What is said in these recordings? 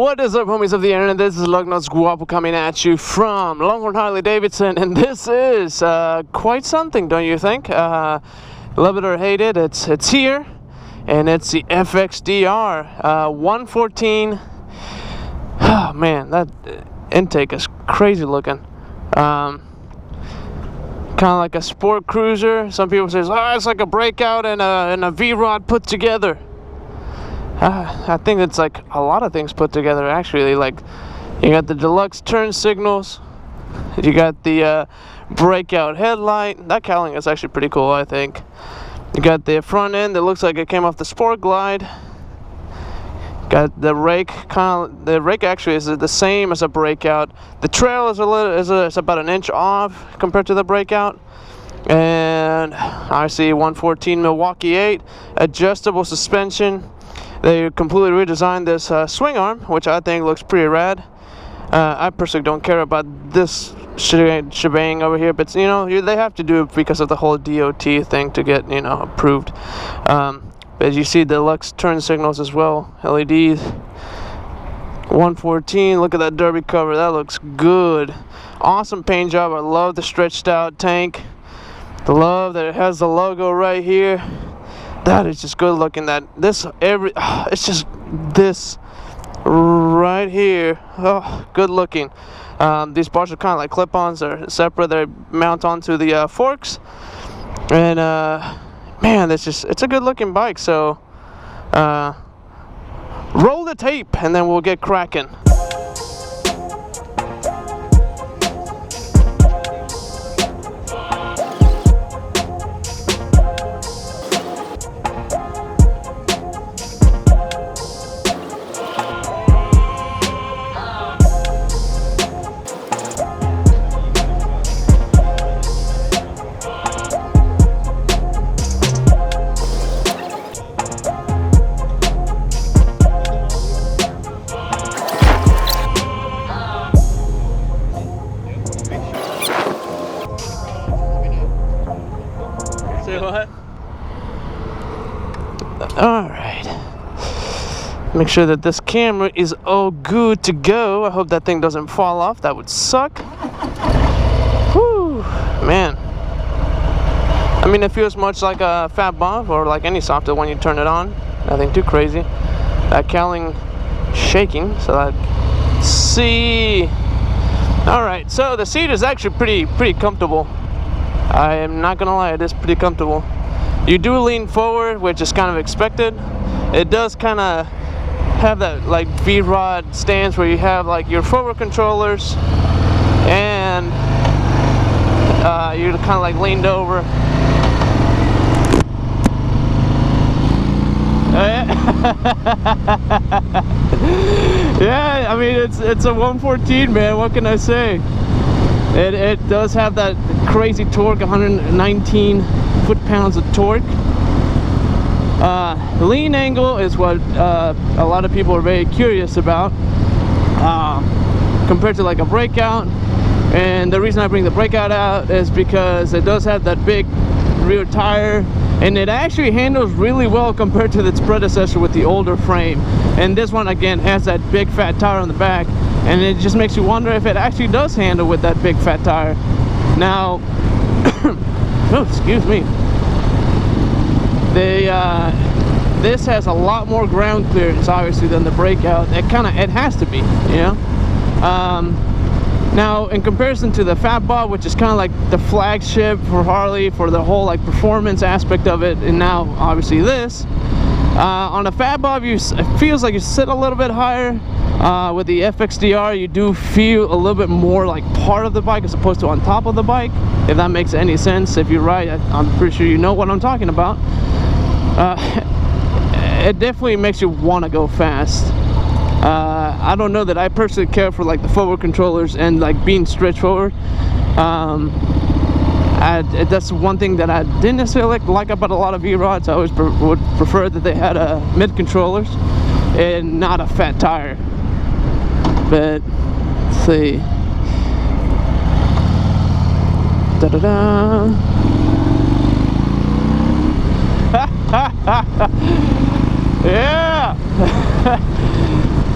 What is up, homies of the internet? This is lugnuts.guapo coming at you from Longhorn Harley-Davidson, and this is quite something, don't you think? Love it or hate it, it's here, and it's the Fxdr 114. Oh man, that intake is crazy looking. Kind of like a sport cruiser. Some people say, oh, it's like a breakout and a V-rod put together. I think it's like a lot of things put together, actually. Like, you got the deluxe turn signals, you got the breakout headlight. That cowling is actually pretty cool, I think. You got the front end that looks like it came off the Sport Glide. Got the rake. The rake actually is the same as a breakout. The trail is is about an inch off compared to the breakout. And RC 114 Milwaukee 8 adjustable suspension. They completely redesigned this swing arm, which I think looks pretty rad. I personally don't care about this shebang over here, but you know, they have to do it because of the whole DOT thing to get, you know, approved. But as you see, deluxe turn signals as well, LEDs. 114, look at that derby cover, that looks good. Awesome paint job. I love the stretched out tank. I love that it has the logo right here. That is just good looking. It's just this right here. Oh, good looking. These bars are kind of like clip-ons. They're separate. They mount onto the forks. And man, it's a good looking bike. So roll the tape, and then we'll get cracking. What? Alright. Make sure that this camera is all good to go. I hope that thing doesn't fall off. That would suck. Whew, man. I mean, it feels much like a Fat Bob or like any software when you turn it on. Nothing too crazy. That cowling shaking, so let's see. Alright, so the seat is actually pretty comfortable. I am not gonna lie, it is pretty comfortable. You do lean forward, which is kind of expected. It does kind of have that like V-rod stance where you have like your forward controllers and you're kind of like leaned over. Yeah, I mean it's a 114, man. What can I say? It does have that crazy torque, 119 foot-pounds of torque. Lean angle is what a lot of people are very curious about compared to like a breakout. And the reason I bring the breakout out is because it does have that big rear tire, and it actually handles really well compared to its predecessor with the older frame. And this one again has that big fat tire on the back, and it just makes you wonder if it actually does handle with that big fat tire. Now oh, excuse me, this has a lot more ground clearance obviously than the breakout. It has to be, you know. Now in comparison to the Fat Bob, which is kind of like the flagship for Harley for the whole like performance aspect of it, and now obviously this on the Fat Bob, it feels like you sit a little bit higher. With the Fxdr, you do feel a little bit more like part of the bike as opposed to on top of the bike, if that makes any sense. If you're right, I'm pretty sure you know what I'm talking about. It definitely makes you want to go fast. I don't know that I personally care for like the forward controllers and like being stretched forward. That's one thing that I didn't necessarily like about a lot of V-rods. I always would prefer that they had mid controllers and not a fat tire. But let's see. Da-da-da. Yeah.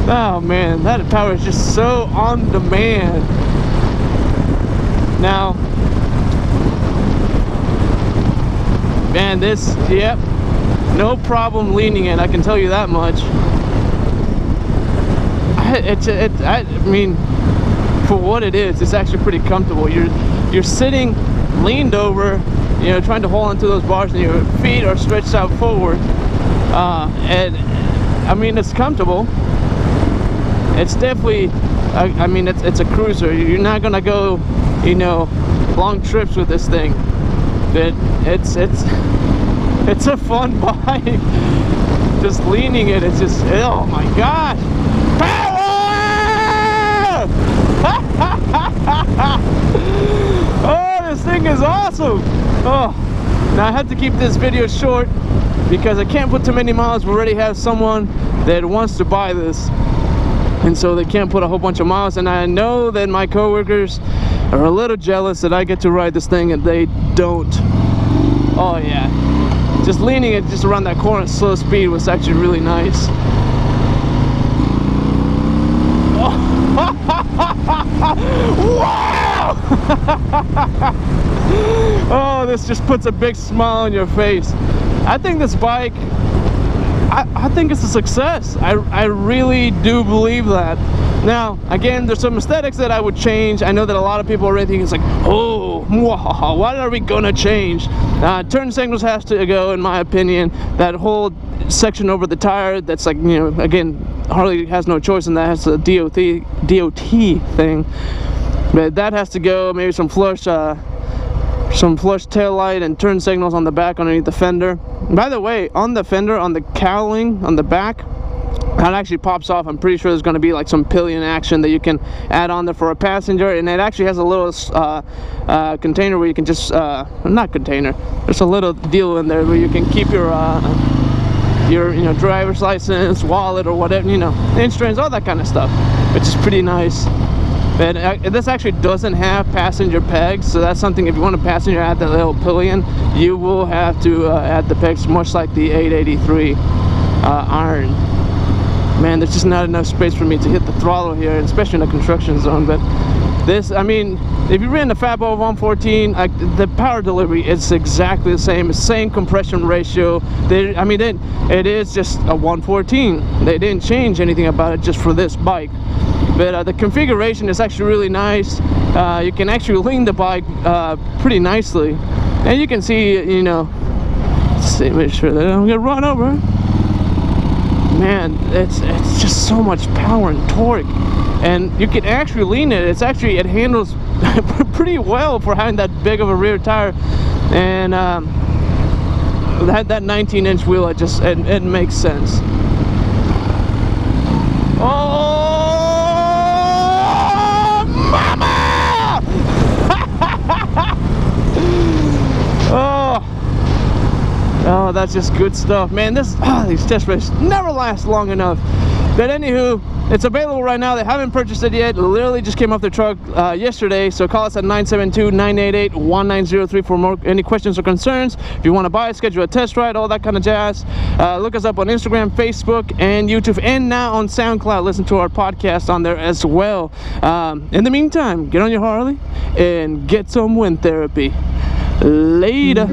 Oh man, that power is just so on demand. Now, man, this, yep, no problem leaning it, I can tell you that much. I mean, for what it is, it's actually pretty comfortable. You're sitting leaned over, you know, trying to hold onto those bars, and your feet are stretched out forward. And I mean, it's comfortable. It's definitely, I mean, it's a cruiser. You're not gonna go, you know, long trips with this thing. But it's a fun bike. Just leaning it, it's just, oh my gosh, power! Oh, this thing is awesome. Oh, now I had to keep this video short because I can't put too many miles. We already have someone that wants to buy this, and so they can't put a whole bunch of miles. And I know that my coworkers are a little jealous that I get to ride this thing and they don't. Oh yeah, just leaning it just around that corner at slow speed was actually really nice. Wow! Oh, this just puts a big smile on your face. I think this bike, I think it's a success. I really do believe that. Now, again, there's some aesthetics that I would change. I know that a lot of people already think it's like, oh, what are we gonna change? Turn signals has to go, in my opinion. That whole section over the tire, that's like, you know, again, Harley has no choice in that. It's a DOT thing, but that has to go. Maybe some flush tail light and turn signals on the back underneath the fender. By the way, on the fender, on the cowling on the back, that actually pops off. I'm pretty sure there's going to be like some pillion action that you can add on there for a passenger, and it actually has a little container where you can just not container, there's a little deal in there where you can keep your you know, driver's license, wallet, or whatever, you know, insurance, all that kind of stuff, which is pretty nice. But this actually doesn't have passenger pegs, so that's something. If you want a passenger add that little pillion, you will have to add the pegs, much like the 883 iron. Man, there's just not enough space for me to hit the throttle here, especially in the construction zone. But this, I mean, if you ran the Fatboy 114, the power delivery is exactly the same compression ratio. I mean, it is just a 114. They didn't change anything about it just for this bike. But the configuration is actually really nice. You can actually lean the bike pretty nicely, and you can see, you know, let's see, make sure that I don't get run over. Man, it's just so much power and torque, and you can actually lean it. It handles pretty well for having that big of a rear tire, and that 19-inch wheel, it makes sense. Oh, mama! Oh, that's just good stuff, man. These test races never last long enough. But anywho, it's available right now. They haven't purchased it yet. It literally just came off their truck yesterday. So call us at 972-988-1903 for any questions or concerns. If you want to buy it, schedule a test ride, all that kind of jazz. Look us up on Instagram, Facebook, and YouTube, and now on SoundCloud. Listen to our podcast on there as well. In the meantime, get on your Harley and get some wind therapy. Later.